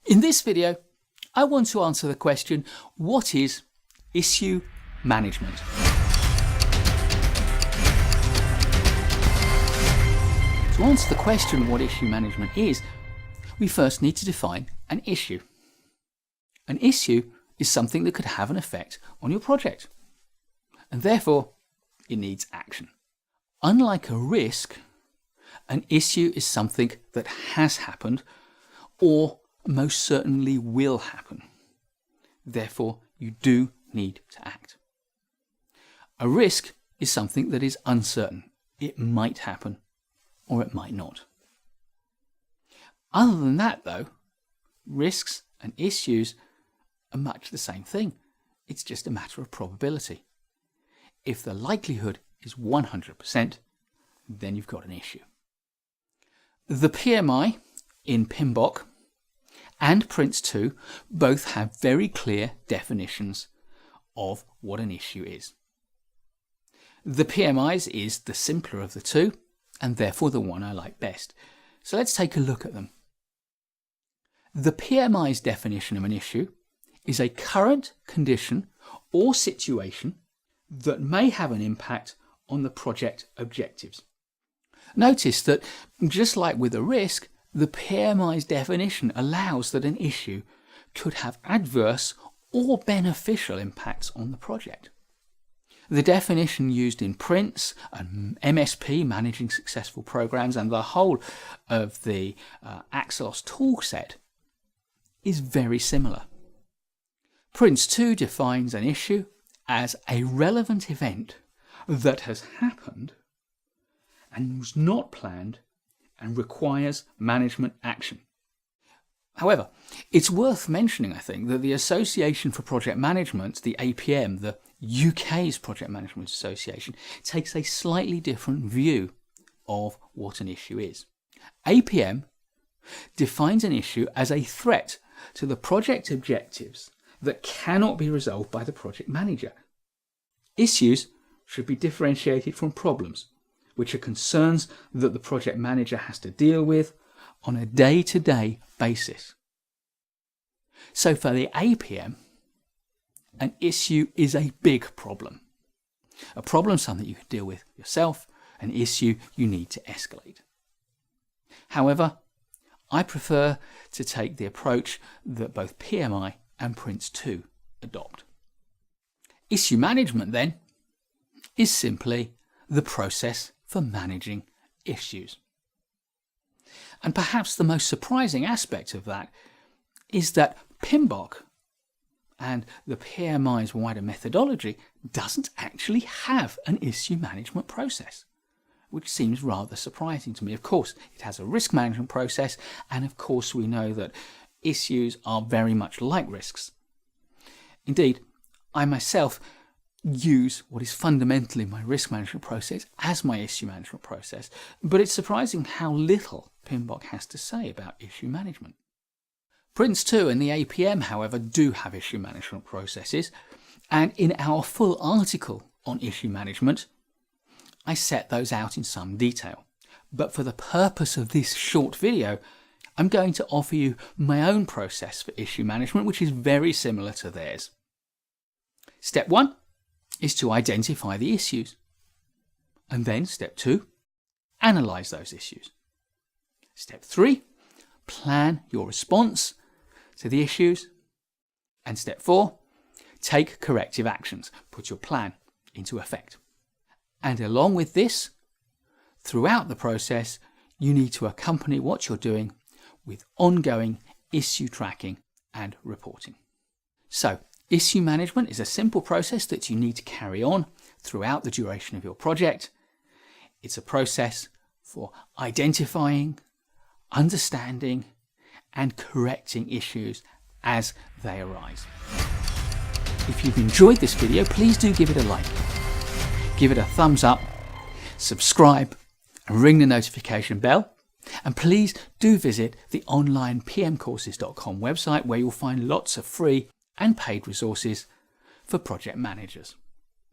In this video, I want to answer the question, what is issue management? To answer the question what issue management is, we first need to define an issue. An issue is something that could have an effect on your project, and therefore it needs action. Unlike a risk, an issue is something that has happened or most certainly will happen. Therefore, you do need to act. A risk is something that is uncertain. It might happen or it might not. Other than that, though, risks and issues are much the same thing. It's just a matter of probability. If the likelihood is 100%, then you've got an issue. The PMI in PMBOK and Prince2 both have very clear definitions of what an issue is. The PMI's is the simpler of the two, and therefore the one I like best. So let's take a look at them. The PMI's definition of an issue is a current condition or situation that may have an impact on the project objectives. Notice that, just like with a risk, the PMI's definition allows that an issue could have adverse or beneficial impacts on the project. The definition used in Prince and MSP, Managing Successful Programs, and the whole of the Axelos toolset is very similar. Prince2 defines an issue as a relevant event that has happened and was not planned and requires management action. However, it's worth mentioning, I think, that the Association for Project Management, the APM, the UK's Project Management Association, takes a slightly different view of what an issue is. APM defines an issue as a threat to the project objectives that cannot be resolved by the project manager. Issues should be differentiated from problems, which are concerns that the project manager has to deal with on a day-to-day basis. So for the APM, an issue is a big problem. A problem is something you can deal with yourself, an issue you need to escalate. However, I prefer to take the approach that both PMI and Prince2 adopt. Issue management, then, is simply the process for managing issues. And perhaps the most surprising aspect of that is that PMBOK and the PMI's wider methodology doesn't actually have an issue management process, which seems rather surprising to me. Of course, it has a risk management process, and of course we know that issues are very much like risks. Indeed, I myself use what is fundamentally my risk management process as my issue management process, but it's surprising how little PMBOK has to say about issue management. Prince2 and the APM, however, do have issue management processes, and in our full article on issue management, I set those out in some detail. But for the purpose of this short video, I'm going to offer you my own process for issue management, which is very similar to theirs. Step 1 is to identify the issues. And then step 2, analyze those issues. Step 3, plan your response to the issues. And step 4, take corrective actions. Put your plan into effect. And along with this, throughout the process, you need to accompany what you're doing with ongoing issue tracking and reporting. So, issue management is a simple process that you need to carry on throughout the duration of your project. It's a process for identifying, understanding, and correcting issues as they arise. If you've enjoyed this video, please do give it a like. Give it a thumbs up, subscribe, and ring the notification bell. And please do visit the online pmcourses.com website, where you'll find lots of free and paid resources for project managers.